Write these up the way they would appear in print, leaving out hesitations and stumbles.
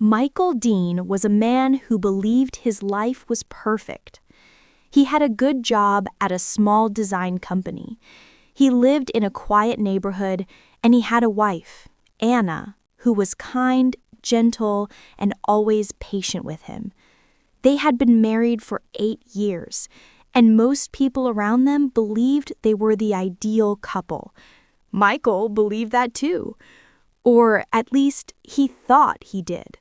Michael Dean was a man who believed his life was perfect. He had a good job at a small design company. He lived in a quiet neighborhood, and he had a wife, Anna, who was kind, gentle, and always patient with him. They had been married for 8 years, and most people around them believed they were the ideal couple. Michael believed that too, or at least he thought he did.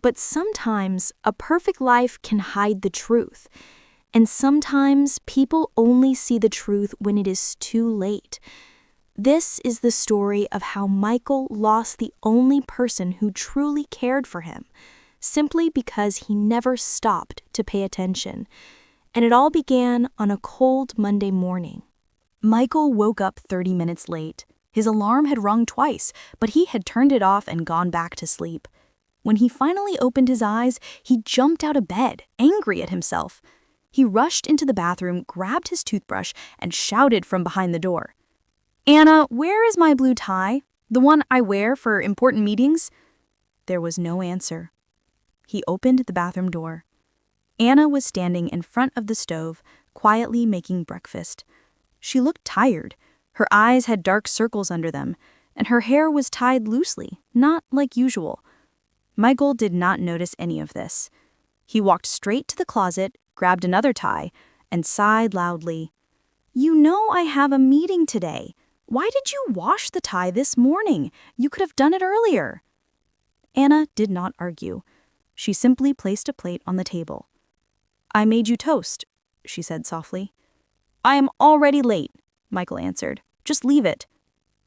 But sometimes a perfect life can hide the truth, and sometimes people only see the truth when it is too late. This is the story of how Michael lost the only person who truly cared for him, simply because he never stopped to pay attention. And it all began on a cold Monday morning. Michael woke up 30 minutes late. His alarm had rung twice, but he had turned it off and gone back to sleep. When he finally opened his eyes, he jumped out of bed, angry at himself. He rushed into the bathroom, grabbed his toothbrush, and shouted from behind the door, "Anna, where is my blue tie? The one I wear for important meetings?" There was no answer. He opened the bathroom door. Anna was standing in front of the stove, quietly making breakfast. She looked tired. Her eyes had dark circles under them, and her hair was tied loosely, not like usual. Michael did not notice any of this. He walked straight to the closet, grabbed another tie, and sighed loudly. "You know I have a meeting today. Why did you wash the tie this morning? You could have done it earlier." Anna did not argue. She simply placed a plate on the table. "I made you toast," she said softly. "I am already late," Michael answered. "Just leave it."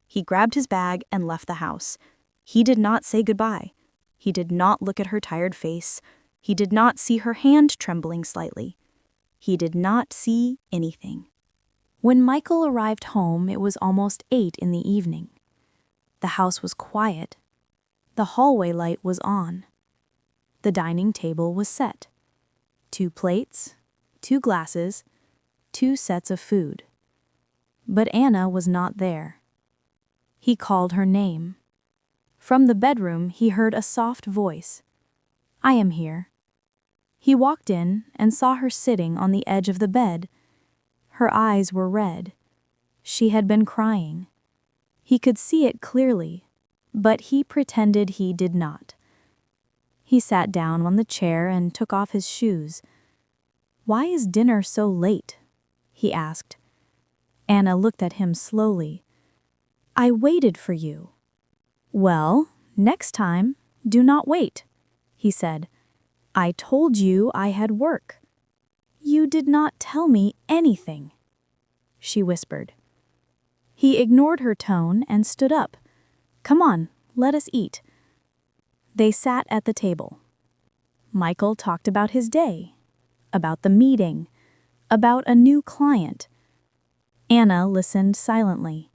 He grabbed his bag and left the house. He did not say goodbye. He did not look at her tired face. He did not see her hand trembling slightly. He did not see anything. When Michael arrived home, it was almost 8 in the evening. The house was quiet. The hallway light was on. The dining table was set. 2 plates, 2 glasses, 2 sets of food. But Anna was not there. He called her name. From the bedroom, he heard a soft voice. "I am here." He walked in and saw her sitting on the edge of the bed. Her eyes were red. She had been crying. He could see it clearly, but he pretended he did not. He sat down on the chair and took off his shoes. "Why is dinner so late?" he asked. Anna looked at him slowly. "I waited for you." "Well, next time, do not wait," he said. "I told you I had work." "You did not tell me anything," she whispered. He ignored her tone and stood up. "Come on, let us eat." They sat at the table. Michael talked about his day, about the meeting, about a new client. Anna listened silently.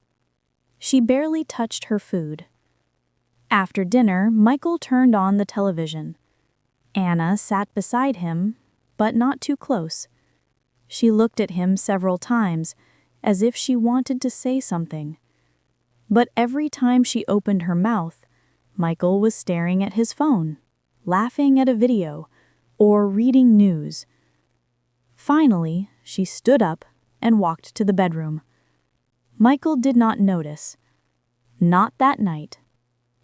She barely touched her food. After dinner, Michael turned on the television. Anna sat beside him, but not too close. She looked at him several times, as if she wanted to say something. But every time she opened her mouth, Michael was staring at his phone, laughing at a video, or reading news. Finally, she stood up and walked to the bedroom. Michael did not notice. Not that night.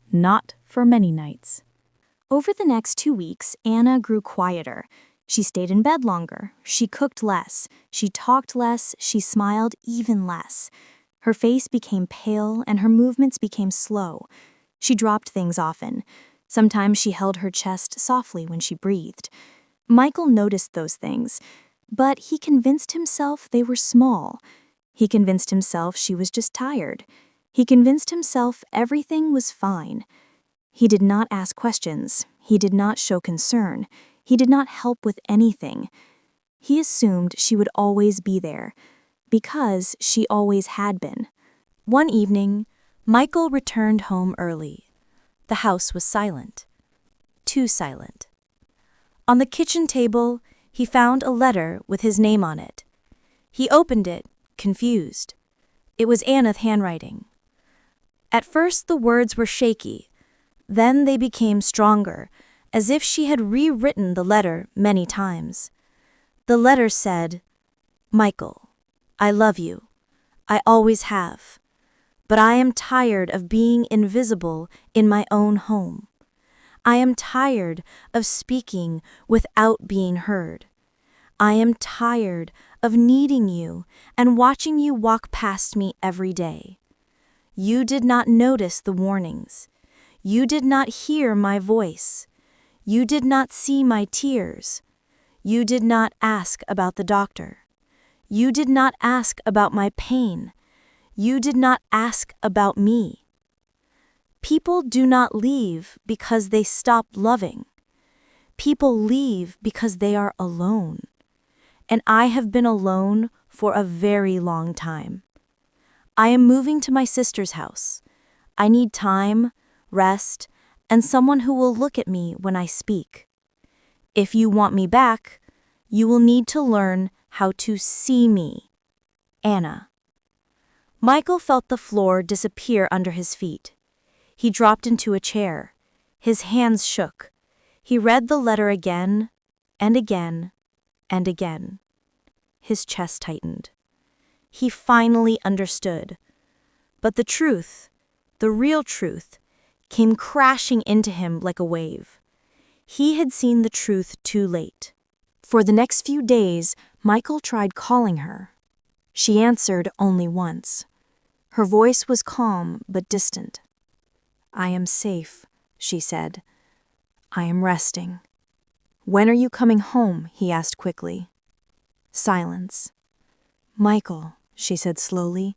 Not for many nights. Over the next 2 weeks, Anna grew quieter. She stayed in bed longer. She cooked less. She talked less. She smiled even less. Her face became pale and her movements became slow. She dropped things often. Sometimes she held her chest softly when she breathed. Michael noticed those things, but he convinced himself they were small. He convinced himself she was just tired. He convinced himself everything was fine. He did not ask questions. He did not show concern. He did not help with anything. He assumed she would always be there, because she always had been. One evening, Michael returned home early. The house was silent. Too silent. On the kitchen table, he found a letter with his name on it. He opened it, confused. It was Anna's handwriting. At first, the words were shaky. Then they became stronger, as if she had rewritten the letter many times. The letter said, "Michael, I love you. I always have. But I am tired of being invisible in my own home. I am tired of speaking without being heard. I am tired of needing you and watching you walk past me every day. You did not notice the warnings. You did not hear my voice. You did not see my tears. You did not ask about the doctor. You did not ask about my pain. You did not ask about me. People do not leave because they stop loving. People leave because they are alone. And I have been alone for a very long time. I am moving to my sister's house. I need time, rest, and someone who will look at me when I speak. If you want me back, you will need to learn how to see me. Anna." Michael felt the floor disappear under his feet. He dropped into a chair. His hands shook. He read the letter again and again and again. His chest tightened. He finally understood. But the truth, the real truth, came crashing into him like a wave. He had seen the truth too late. For the next few days, Michael tried calling her. She answered only once. Her voice was calm but distant. "I am safe," she said. "I am resting." "When are you coming home?" he asked quickly. Silence. "Michael," she said slowly,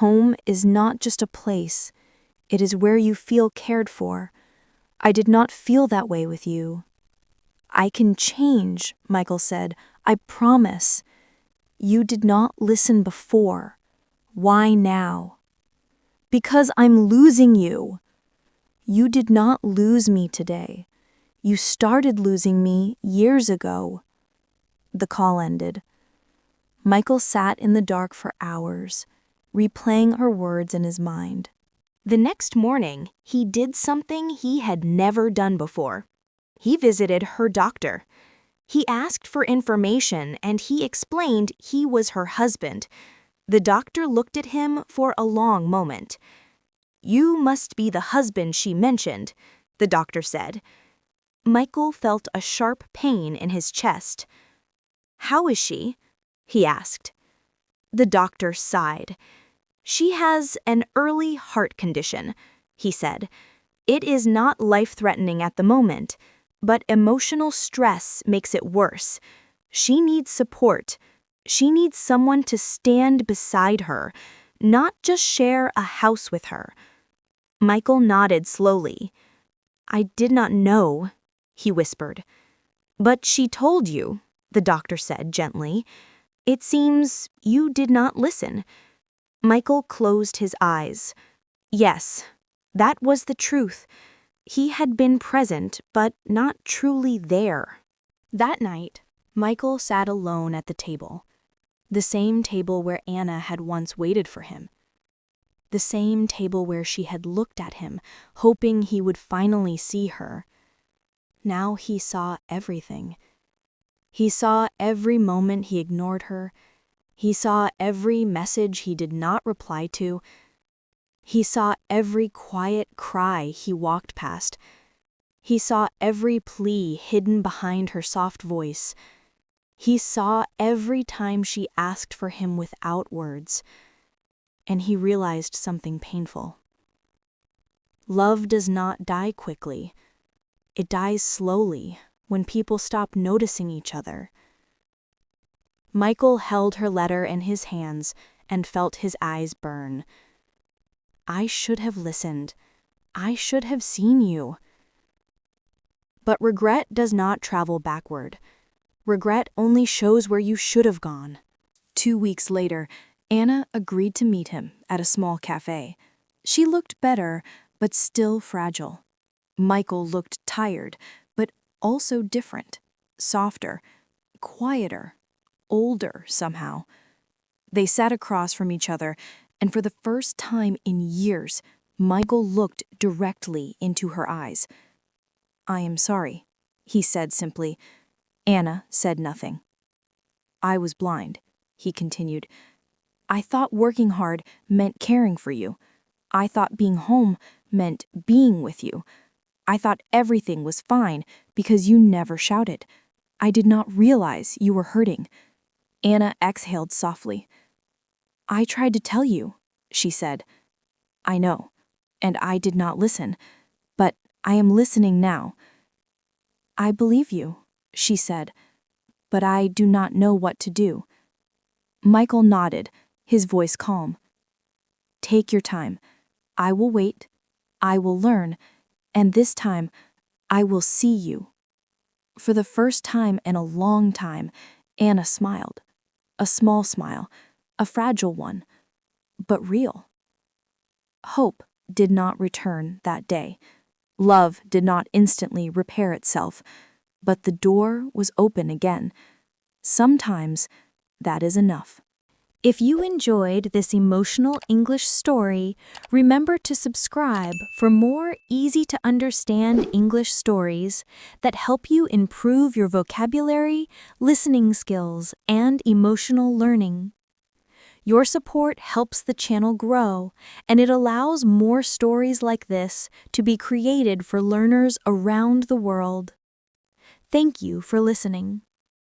"home is not just a place. It is where you feel cared for. I did not feel that way with you." "I can change," Michael said. "I promise." "You did not listen before. Why now?" "Because I'm losing you." "You did not lose me today. You started losing me years ago." The call ended. Michael sat in the dark for hours, replaying her words in his mind. The next morning, he did something he had never done before. He visited her doctor. He asked for information and he explained he was her husband. The doctor looked at him for a long moment. "You must be the husband she mentioned," the doctor said. Michael felt a sharp pain in his chest. "How is she?" he asked. The doctor sighed. "She has an early heart condition," he said. "It is not life-threatening at the moment, but emotional stress makes it worse. She needs support. She needs someone to stand beside her, not just share a house with her." Michael nodded slowly. "I did not know," he whispered. "But she told you," the doctor said gently. "It seems you did not listen." Michael closed his eyes. Yes, that was the truth. He had been present, but not truly there. That night, Michael sat alone at the table. The same table where Anna had once waited for him. The same table where she had looked at him, hoping he would finally see her. Now he saw everything. He saw every moment he ignored her. He saw every message he did not reply to. He saw every quiet cry he walked past. He saw every plea hidden behind her soft voice. He saw every time she asked for him without words. And he realized something painful. Love does not die quickly. It dies slowly when people stop noticing each other. Michael held her letter in his hands and felt his eyes burn. "I should have listened. I should have seen you." But regret does not travel backward. Regret only shows where you should have gone. 2 weeks later, Anna agreed to meet him at a small cafe. She looked better, but still fragile. Michael looked tired, but also different, softer, quieter, older somehow. They sat across from each other, and for the first time in years, Michael looked directly into her eyes. I am sorry, he said simply. Anna said nothing. I was blind, he continued. I thought working hard meant caring for you. I thought being home meant being with you. I thought everything was fine because you never shouted. I did not realize you were hurting. Anna exhaled softly. I tried to tell you, she said. I know, and I did not listen, but I am listening now. I believe you, she said, but I do not know what to do. Michael nodded, his voice calm. Take your time. I will wait. I will learn. And this time, I will see you. For the first time in a long time, Anna smiled. A small smile, a fragile one, but real. Hope did not return that day. Love did not instantly repair itself, but the door was open again. Sometimes that is enough. If you enjoyed this emotional English story, remember to subscribe for more easy-to-understand English stories that help you improve your vocabulary, listening skills, and emotional learning. Your support helps the channel grow, and it allows more stories like this to be created for learners around the world. Thank you for listening.